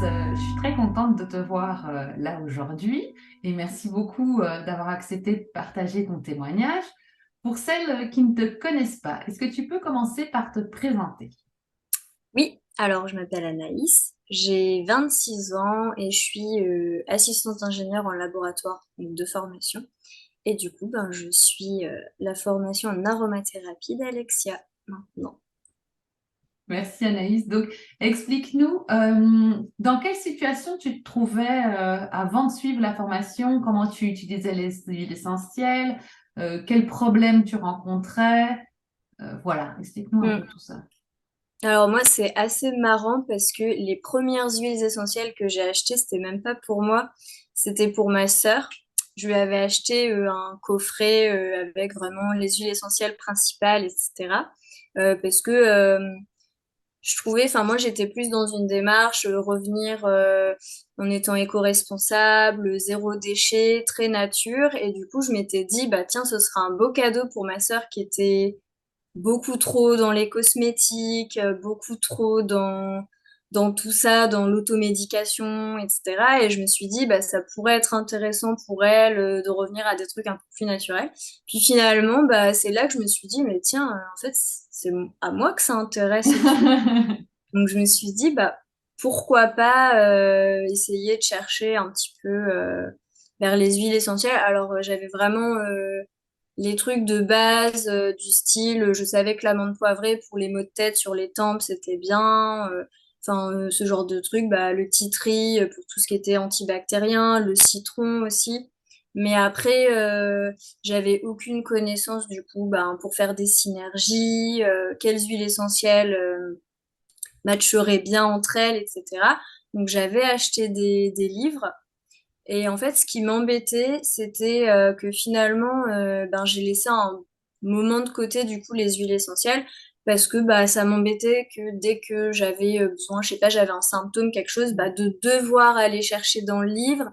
je suis très contente de te voir là aujourd'hui et merci beaucoup d'avoir accepté de partager ton témoignage. Pour celles qui ne te connaissent pas, est-ce que tu peux commencer par te présenter? Oui, alors je m'appelle Anaïs, j'ai 26 ans et je suis assistante ingénieure en laboratoire donc de formation. Et du coup, je suis la formation en aromathérapie d'Alexia maintenant. Merci Anaïs. Donc, explique-nous dans quelle situation tu te trouvais avant de suivre la formation, comment tu utilisais les huiles essentielles, quels problèmes tu rencontrais. Voilà, explique-nous un peu Mm. tout ça. Alors moi, c'est assez marrant parce que les premières huiles essentielles que j'ai achetées, c'était même pas pour moi, c'était pour ma sœur. Je lui avais acheté un coffret avec vraiment les huiles essentielles principales, etc. Parce que je trouvais, enfin moi j'étais plus dans une démarche revenir en étant éco-responsable, zéro déchet, très nature, et du coup je m'étais dit bah tiens ce sera un beau cadeau pour ma sœur qui était beaucoup trop dans les cosmétiques, beaucoup trop dans tout ça, dans l'automédication, etc. Et je me suis dit, bah, ça pourrait être intéressant pour elle de revenir à des trucs un peu plus naturels. Puis finalement, bah, c'est là que je me suis dit, mais tiens, en fait, c'est à moi que ça intéresse et tout. Donc je me suis dit, bah, pourquoi pas essayer de chercher un petit peu vers les huiles essentielles. Alors j'avais vraiment les trucs de base du style, je savais que l'amande poivrée pour les maux de tête sur les tempes, c'était bien. Enfin, ce genre de trucs, bah, le titri pour tout ce qui était antibactérien, le citron aussi. Mais après, j'avais aucune connaissance du coup pour faire des synergies, quelles huiles essentielles matcheraient bien entre elles, etc. Donc j'avais acheté des livres. Et en fait, ce qui m'embêtait, c'était que finalement, j'ai laissé un moment de côté du coup les huiles essentielles parce que bah ça m'embêtait que dès que j'avais besoin, je sais pas, j'avais un symptôme, quelque chose, bah, de devoir aller chercher dans le livre.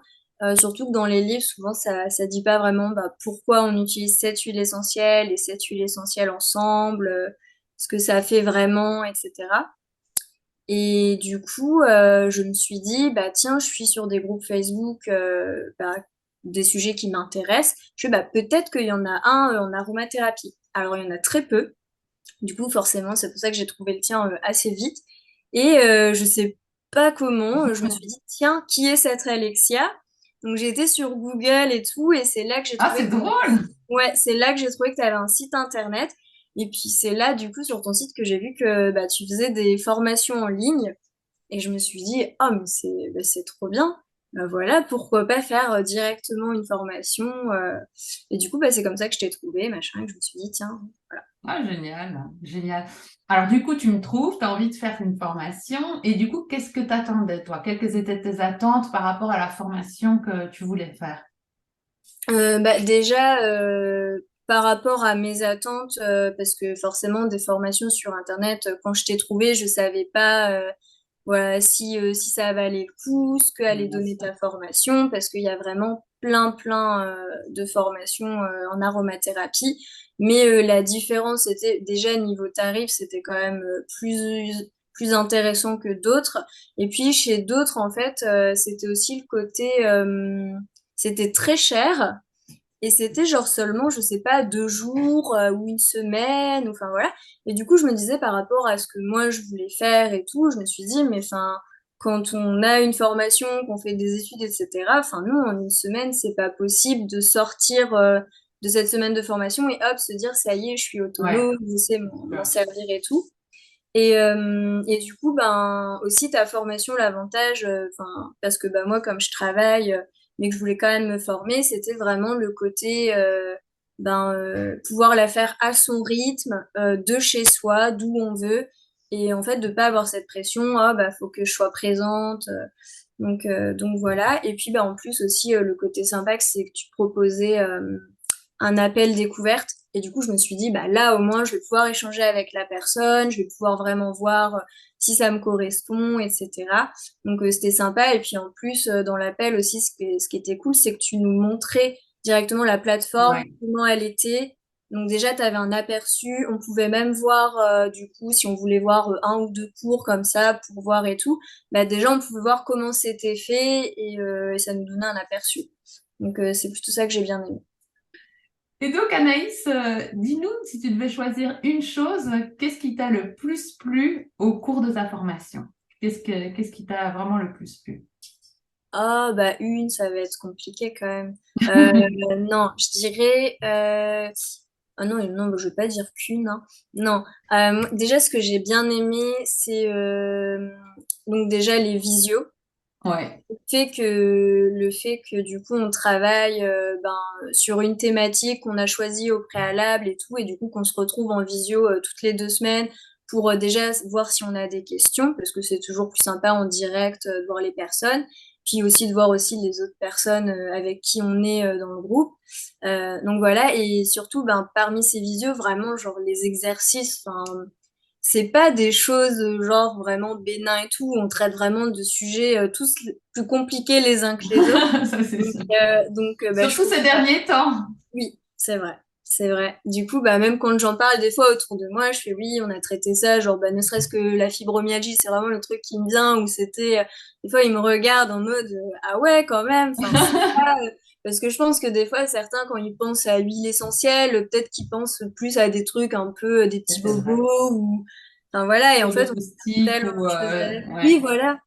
Surtout que dans les livres, souvent ça dit pas vraiment bah, pourquoi on utilise cette huile essentielle et cette huile essentielle ensemble, ce que ça fait vraiment, etc. Et du coup, je me suis dit, bah tiens, je suis sur des groupes Facebook, des sujets qui m'intéressent. Je fais, bah peut-être qu'il y en a un en aromathérapie. Alors, il y en a très peu. Du coup, forcément, c'est pour ça que j'ai trouvé le tien assez vite. Et je sais pas comment, je me suis dit, tiens, qui est cette Alexia? Donc, j'ai été sur Google et tout, et c'est là que j'ai Ah, trouvé c'est que drôle! ouais, c'est là que j'ai trouvé que tu avais un site internet. Et puis c'est là, du coup, sur ton site que j'ai vu que bah, tu faisais des formations en ligne. Et je me suis dit, oh, mais c'est trop bien. Bah, voilà, pourquoi pas faire directement une formation. Et du coup, bah, c'est comme ça que je t'ai trouvé, machin, et que je me suis dit, tiens, voilà. Ah, génial, génial. Alors, du coup, tu me trouves, tu as envie de faire une formation et du coup, qu'est-ce que tu attendais, toi? Quelles étaient tes attentes par rapport à la formation que tu voulais faire? Déjà, par rapport à mes attentes, parce que forcément, des formations sur Internet, quand je t'ai trouvé, je savais pas voilà, si ça valait le coup, ce que allait Bien donner sûr. ta formation, parce qu'il y a vraiment plein de formations en aromathérapie. Mais la différence, c'était déjà niveau tarif, c'était quand même plus intéressant que d'autres. Et puis chez d'autres, en fait, c'était aussi le côté, c'était très cher. Et c'était genre seulement, je sais pas, 2 jours ou une semaine, ou enfin voilà. Et du coup, je me disais par rapport à ce que moi je voulais faire et tout, je me suis dit, mais enfin, quand on a une formation, qu'on fait des études, etc., enfin, nous, en une semaine, c'est pas possible de sortir de cette semaine de formation et hop, se dire, ça y est, je suis Ouais, autonome, je sais m'en sûr. servir et tout. Et du coup, aussi ta formation, l'avantage, enfin, parce que moi, comme je travaille, mais que je voulais quand même me former, c'était vraiment le côté pouvoir la faire à son rythme, de chez soi, d'où on veut, et en fait de pas avoir cette pression, ah bah faut que je sois présente. Donc voilà. Et puis en plus aussi le côté sympa, c'est que tu proposais un appel découverte. Et du coup, je me suis dit, bah là, au moins, je vais pouvoir échanger avec la personne, je vais pouvoir vraiment voir si ça me correspond, etc. Donc, c'était sympa. Et puis, en plus, dans l'appel aussi, ce qui était cool, c'est que tu nous montrais directement la plateforme, Ouais. comment elle était. Donc déjà, tu avais un aperçu. On pouvait même voir, du coup, si on voulait voir un ou deux cours comme ça pour voir et tout, bah déjà, on pouvait voir comment c'était fait et ça nous donnait un aperçu. Donc c'est plutôt ça que j'ai bien aimé. Et donc, Anaïs, dis-nous, si tu devais choisir une chose, qu'est-ce qui t'a le plus plu au cours de ta formation? Qu'est-ce qui t'a vraiment le plus plu? Ah, bah une, ça va être compliqué quand même. Non, je dirais... Ah non, non, je vais pas dire qu'une, hein. Non, déjà, ce que j'ai bien aimé, c'est donc déjà les visios. Ouais, Le fait que du coup on travaille sur une thématique qu'on a choisie au préalable et tout, et du coup qu'on se retrouve en visio toutes les 2 semaines pour déjà voir si on a des questions, parce que c'est toujours plus sympa en direct de voir les personnes, puis aussi de voir aussi les autres personnes avec qui on est dans le groupe. Donc voilà, et surtout parmi ces visios, vraiment genre les exercices, enfin c'est pas des choses genre vraiment bénins et tout. On traite vraiment de sujets tous plus compliqués les uns que les autres. ça c'est Donc, sûr. je Surtout trouve ces ça. derniers temps. Oui, c'est vrai. C'est vrai. Du coup, même quand j'en parle des fois autour de moi, je fais oui, on a traité ça, genre ne serait-ce que la fibromyalgie, c'est vraiment le truc qui me vient, où c'était, des fois ils me regardent en mode ah ouais quand même, enfin c'est pas, parce que je pense que des fois certains quand ils pensent à l'huile essentielle, peut-être qu'ils pensent plus à des trucs un peu des petits C'est vrai. bobos ou enfin voilà, et en Sur le fait on a acoustique tellement ou de choses à... Oui, ouais. voilà.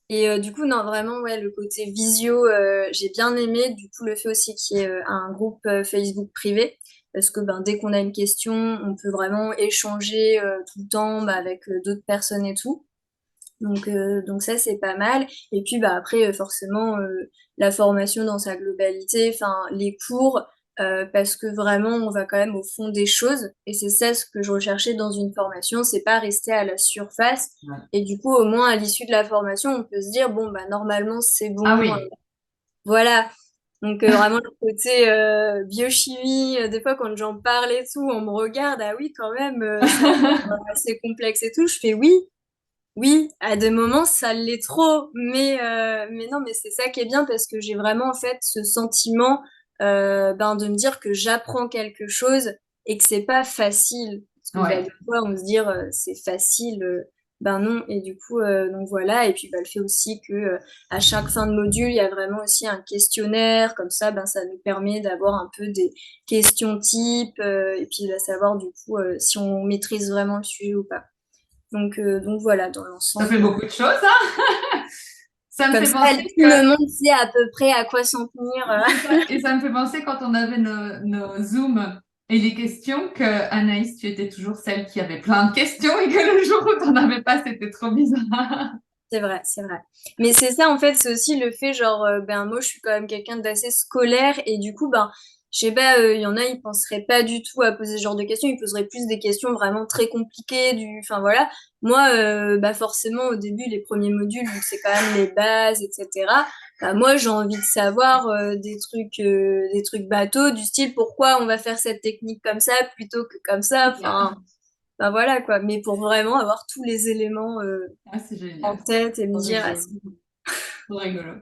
Et du coup, non, vraiment, ouais, le côté visio, j'ai bien aimé. Du coup, le fait aussi qu'il y ait un groupe Facebook privé, parce que dès qu'on a une question, on peut vraiment échanger tout le temps avec d'autres personnes et tout. Donc ça, c'est pas mal. Et puis après, forcément, la formation dans sa globalité, enfin, les cours, parce que vraiment, on va quand même au fond des choses. Et c'est ça ce que je recherchais dans une formation, c'est pas rester à la surface. Ouais. Et du coup, au moins, à l'issue de la formation, on peut se dire, bon, normalement, c'est Ah bon. oui. Voilà. Donc vraiment le côté biochimie, des fois quand j'en parle et tout, on me regarde, ah oui, quand même, ça a l'air assez complexe et tout. Je fais oui. Oui, à des moments, ça l'est trop, mais non, mais c'est ça qui est bien parce que j'ai vraiment en fait ce sentiment de me dire que j'apprends quelque chose et que c'est pas facile. Parce que Ouais. des fois, on se dit c'est facile, ben non. Et du coup, donc voilà. Et puis le fait aussi que à chaque fin de module, il y a vraiment aussi un questionnaire, comme ça, ça nous permet d'avoir un peu des questions types et puis de savoir du coup si on maîtrise vraiment le sujet ou pas. Donc voilà, dans Ça fait l'ensemble. beaucoup de choses, hein? Ça me Comme fait ça, penser tout que le monde sait à peu près à quoi s'en tenir. c'est ça. Et ça me fait penser quand on avait nos Zooms et les questions que Anaïs, tu étais toujours celle qui avait plein de questions et que le jour où tu n'en avais pas, c'était trop bizarre. C'est vrai, c'est vrai. Mais c'est ça, en fait, c'est aussi le fait, genre, moi, je suis quand même quelqu'un d'assez scolaire et du coup, je sais pas, il y en a, ils penseraient pas du tout à poser ce genre de questions, ils poseraient plus des questions vraiment très compliquées, enfin voilà. Moi, forcément, au début, les premiers modules, vu que c'est quand même les bases, etc. Moi, j'ai envie de savoir des trucs bateaux, du style pourquoi on va faire cette technique comme ça plutôt que comme ça. C'est ça. Enfin voilà quoi. Mais pour vraiment avoir tous les éléments Ah, c'est en génial. tête et me Trop dire, ah, rigolo. Trop rigolo.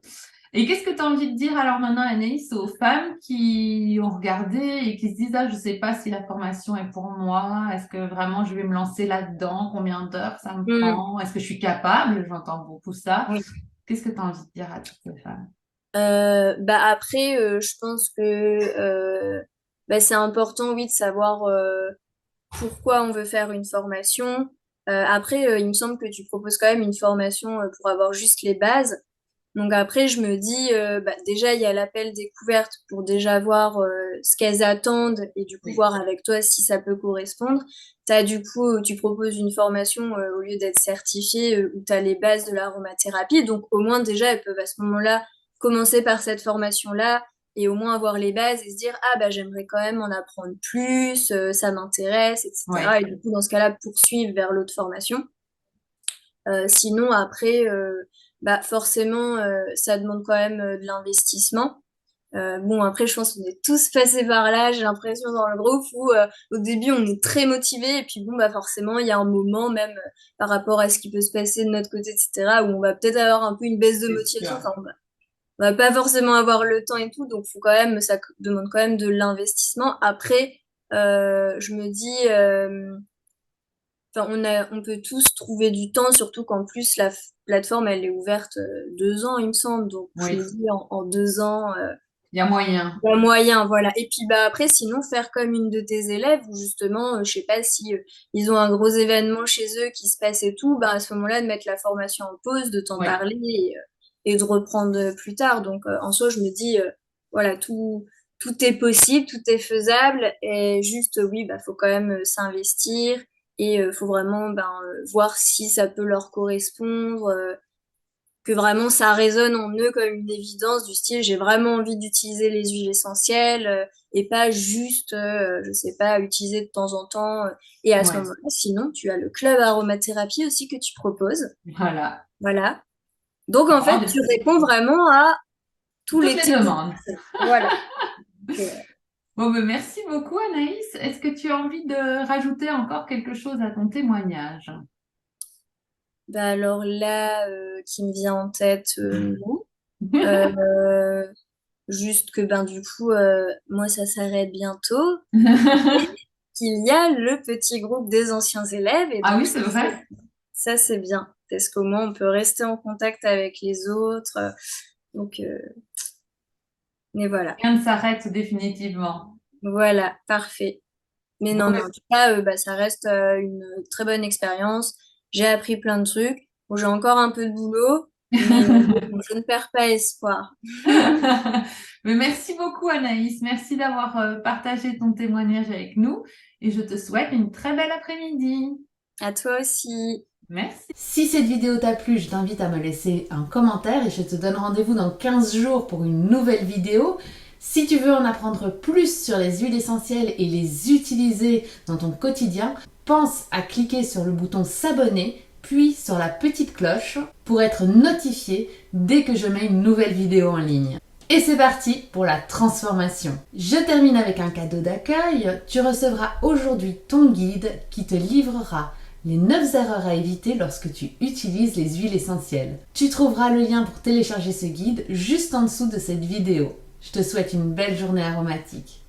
Et qu'est-ce que tu as envie de dire alors maintenant, Anaïs, aux femmes qui ont regardé et qui se disent, ah, je ne sais pas si la formation est pour moi, est-ce que vraiment je vais me lancer là-dedans, combien d'heures ça me Hmm, prend, est-ce que je suis capable, j'entends beaucoup ça. oui. Qu'est-ce que tu as envie de dire à toutes ces femmes? Après, je pense que c'est important, oui, de savoir pourquoi on veut faire une formation. Après, il me semble que tu proposes quand même une formation pour avoir juste les bases. Donc après, je me dis, déjà, il y a l'appel découverte pour déjà voir ce qu'elles attendent et du coup Oui. voir avec toi si ça peut correspondre. T'as, du coup, tu proposes une formation au lieu d'être certifiée où tu as les bases de l'aromathérapie. Donc au moins déjà, elles peuvent à ce moment-là commencer par cette formation-là et au moins avoir les bases et se dire, ah j'aimerais quand même en apprendre plus, ça m'intéresse, etc. Oui. Et du coup, dans ce cas-là, poursuivre vers l'autre formation. Sinon, après, forcément, ça demande quand même de l'investissement. Bon, après, je pense qu'on est tous passés par là, j'ai l'impression, dans le groupe où au début, on est très motivés, et puis bon, forcément, il y a un moment, même par rapport à ce qui peut se passer de notre côté, etc., où on va peut-être avoir un peu une baisse de C'est motivation. sûr. Enfin, on va pas forcément avoir le temps et tout, donc faut quand même, ça demande quand même de l'investissement. Après, Je me dis, enfin, on peut tous trouver du temps, surtout qu'en plus, la plateforme, elle est ouverte 2 ans, il me semble. Donc, je me Oui, dis, en 2 ans, il y a moyen. il y a moyen, voilà. Et puis, bah, après, sinon, faire comme une de tes élèves, où justement, je sais pas si ils ont un gros événement chez eux qui se passe et tout, bah, à ce moment-là, de mettre la formation en pause, de t'en Oui, parler et de reprendre plus tard. Donc, en soi, je me dis, voilà, tout est possible, tout est faisable. Et juste, oui, bah, faut quand même s'investir et faut vraiment ben, voir si ça peut leur correspondre. Que vraiment ça résonne en eux comme une évidence du style j'ai vraiment envie d'utiliser les huiles essentielles et pas juste, je sais pas, utiliser de temps en temps. Et à ce oui, moment-là, sinon, tu as le club aromathérapie aussi que tu proposes. voilà. Voilà. Donc en Oh, fait, tu réponds vraiment à tous toutes les les types de demandes. personnes. Voilà. Donc, Bon, ben, merci beaucoup, Anaïs. Est-ce que tu as envie de rajouter encore quelque chose à ton témoignage? bah alors là, qui me vient en tête, non. Euh, Juste que ben du coup, moi ça s'arrête bientôt. Qu'il y a le petit groupe des anciens élèves. Et Ah donc, oui, c'est vrai. ça c'est bien. Parce qu'au moins, on peut rester en contact avec les autres. Donc, mais voilà. Rien ne s'arrête définitivement. Voilà, parfait. Mais Bon, non, mais ben, en tout cas, bah, ça reste une très bonne expérience. J'ai appris plein de trucs. Bon, j'ai encore un peu de boulot, mais bon, je ne perds pas espoir. mais merci beaucoup, Anaïs. Merci d'avoir partagé ton témoignage avec nous et je te souhaite une très belle après-midi. À toi aussi. Merci. Si cette vidéo t'a plu, je t'invite à me laisser un commentaire et je te donne rendez-vous dans 15 jours pour une nouvelle vidéo. Si tu veux en apprendre plus sur les huiles essentielles et les utiliser dans ton quotidien, pense à cliquer sur le bouton s'abonner, puis sur la petite cloche pour être notifié dès que je mets une nouvelle vidéo en ligne. Et c'est parti pour la transformation. Je termine avec un cadeau d'accueil. Tu recevras aujourd'hui ton guide qui te livrera les 9 erreurs à éviter lorsque tu utilises les huiles essentielles. Tu trouveras le lien pour télécharger ce guide juste en dessous de cette vidéo. Je te souhaite une belle journée aromatique.